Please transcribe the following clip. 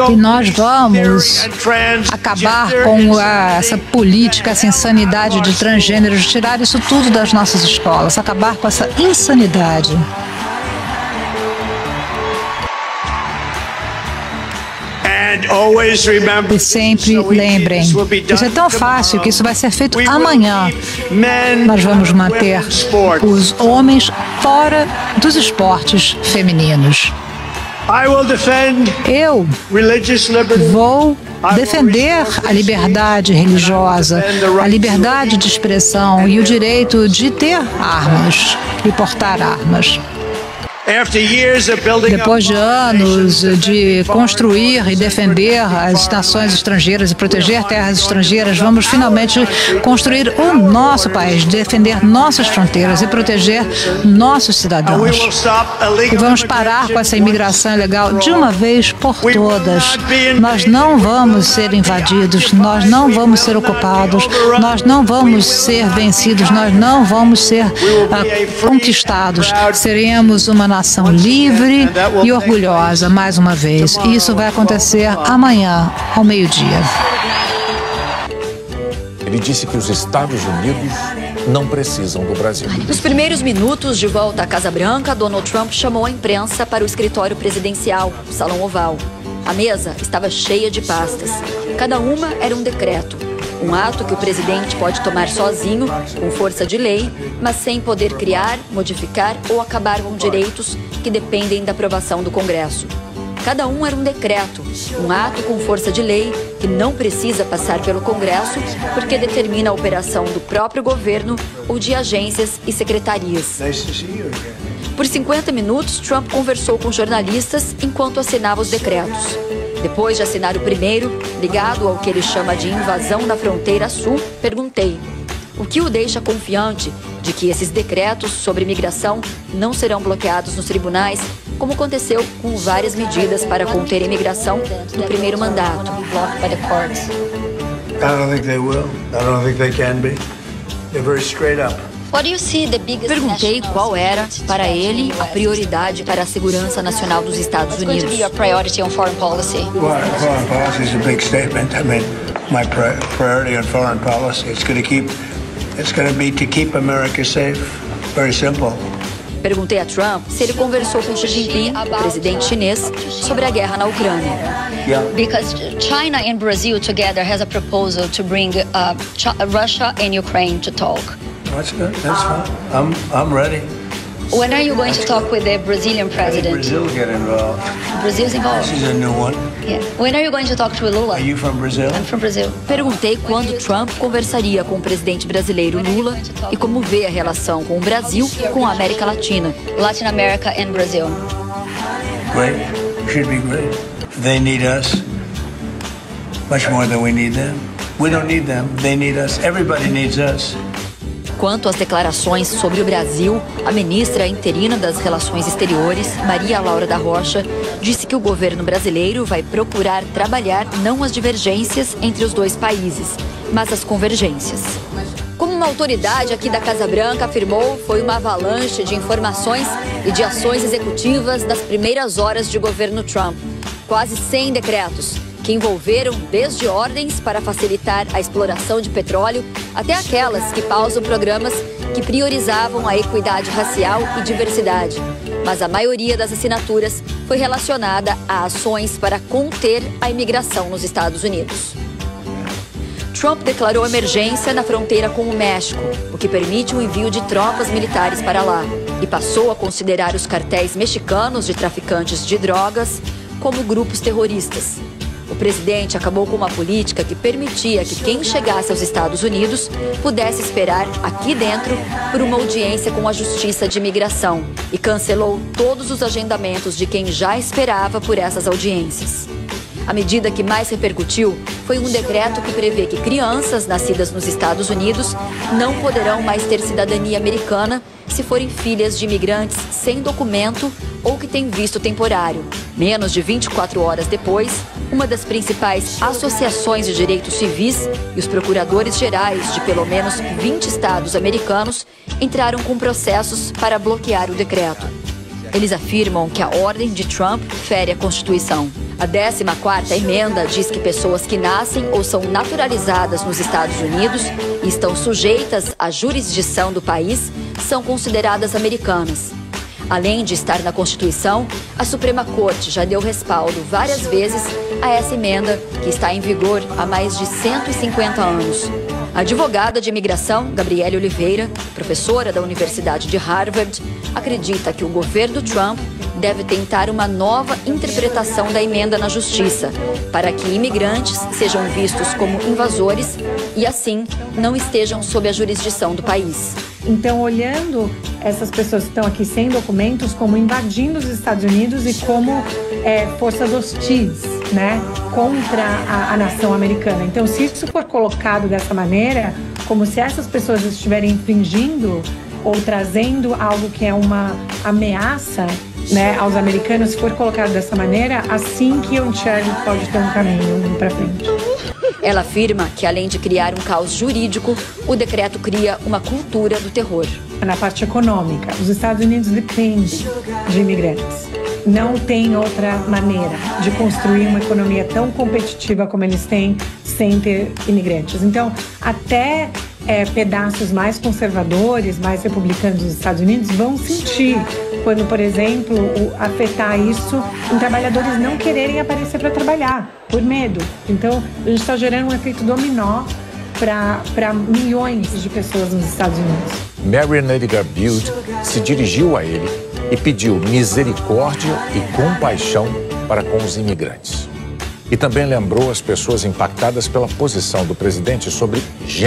E nós vamos acabar com essa política, essa insanidade de transgêneros, tirar isso tudo das nossas escolas, acabar com essa insanidade. E sempre lembrem, isso é tão fácil que isso vai ser feito amanhã. Nós vamos manter os homens fora dos esportes femininos. Eu vou defender a liberdade religiosa, a liberdade de expressão e o direito de ter armas e portar armas. Depois de anos de construir e defender as nações estrangeiras e proteger terras estrangeiras, vamos finalmente construir o nosso país, defender nossas fronteiras e proteger nossos cidadãos. E vamos parar com essa imigração ilegal de uma vez por todas. Nós não vamos ser invadidos, nós não vamos ser ocupados, nós não vamos ser vencidos, nós não vamos ser conquistados. Seremos uma nação livre e orgulhosa, mais uma vez. E isso vai acontecer amanhã, ao meio-dia. Ele disse que os Estados Unidos não precisam do Brasil. Nos primeiros minutos de volta à Casa Branca, Donald Trump chamou a imprensa para o escritório presidencial, o Salão Oval. A mesa estava cheia de pastas. Cada uma era um decreto. Um ato que o presidente pode tomar sozinho, com força de lei, mas sem poder criar, modificar ou acabar com direitos que dependem da aprovação do Congresso. Cada um era um decreto, um ato com força de lei que não precisa passar pelo Congresso porque determina a operação do próprio governo ou de agências e secretarias. Por 50 minutos, Trump conversou com jornalistas enquanto assinava os decretos. Depois de assinar o primeiro, ligado ao que ele chama de invasão na fronteira sul, perguntei: o que o deixa confiante de que esses decretos sobre imigração não serão bloqueados nos tribunais, como aconteceu com várias medidas para conter a imigração no primeiro mandato? Perguntei qual era, para ele, a prioridade para a segurança nacional dos Estados Unidos. Foreign policy is a big statement. I mean, my priority on foreign policy it's going to be to keep America safe. Very simple. Perguntei a Trump se ele conversou com Xi Jinping, o presidente chinês, sobre a guerra na Ucrânia. Because China and Brazil together has a proposal to bring Russia and Ukraine to talk. That's good. That's fine. I'm ready. When are you going to talk with the Brazilian president? Brazil get involved. Brazil's involved. This is a new one. Yeah. When are you going to talk to Lula? Are you from Brazil? I'm from Brazil. Perguntei quando Trump conversaria com o presidente brasileiro Lula e como vê a relação com o Brasil e com a América Latina. Latin America and Brazil. Great. Should be great. They need us much more than we need them. We don't need them. They need us. Everybody needs us. Quanto às declarações sobre o Brasil, a ministra interina das Relações Exteriores, Maria Laura da Rocha, disse que o governo brasileiro vai procurar trabalhar não as divergências entre os dois países, mas as convergências. Como uma autoridade aqui da Casa Branca afirmou, foi uma avalanche de informações e de ações executivas das primeiras horas de governo Trump. Quase 100 decretos, que envolveram desde ordens para facilitar a exploração de petróleo até aquelas que pausam programas que priorizavam a equidade racial e diversidade. Mas a maioria das assinaturas foi relacionada a ações para conter a imigração nos Estados Unidos. Trump declarou emergência na fronteira com o México, o que permite o envio de tropas militares para lá, e passou a considerar os cartéis mexicanos de traficantes de drogas como grupos terroristas. O presidente acabou com uma política que permitia que quem chegasse aos Estados Unidos pudesse esperar aqui dentro por uma audiência com a Justiça de Imigração e cancelou todos os agendamentos de quem já esperava por essas audiências. A medida que mais repercutiu foi um decreto que prevê que crianças nascidas nos Estados Unidos não poderão mais ter cidadania americana se forem filhas de imigrantes sem documento ou que têm visto temporário. Menos de 24 horas depois, uma das principais associações de direitos civis e os procuradores gerais de pelo menos 20 estados americanos entraram com processos para bloquear o decreto. Eles afirmam que a ordem de Trump fere a Constituição. A 14ª emenda diz que pessoas que nascem ou são naturalizadas nos Estados Unidos e estão sujeitas à jurisdição do país são consideradas americanas. Além de estar na Constituição, a Suprema Corte já deu respaldo várias vezes a essa emenda, que está em vigor há mais de 150 anos. A advogada de imigração, Gabriele Oliveira, professora da Universidade de Harvard, acredita que o governo Trump deve tentar uma nova interpretação da emenda na justiça, para que imigrantes sejam vistos como invasores e, assim, não estejam sob a jurisdição do país. Então, olhando essas pessoas que estão aqui sem documentos como invadindo os Estados Unidos e como forças hostis, né, contra a nação americana. Então, se isso for colocado dessa maneira, como se essas pessoas estiverem infringindo ou trazendo algo que é uma ameaça, né, aos americanos, se for colocado dessa maneira, assim que eu enxergo que pode ter um caminho para frente. Ela afirma que, além de criar um caos jurídico, o decreto cria uma cultura do terror. Na parte econômica, os Estados Unidos dependem de imigrantes. Não tem outra maneira de construir uma economia tão competitiva como eles têm sem ter imigrantes. Então, até pedaços mais conservadores, mais republicanos dos Estados Unidos vão sentir quando, por exemplo, afetar isso em trabalhadores não quererem aparecer para trabalhar, por medo. Então, a gente está gerando um efeito dominó para milhões de pessoas nos Estados Unidos. Marian Edgar Butte se dirigiu a ele e pediu misericórdia e compaixão para com os imigrantes. E também lembrou as pessoas impactadas pela posição do presidente sobre gênero.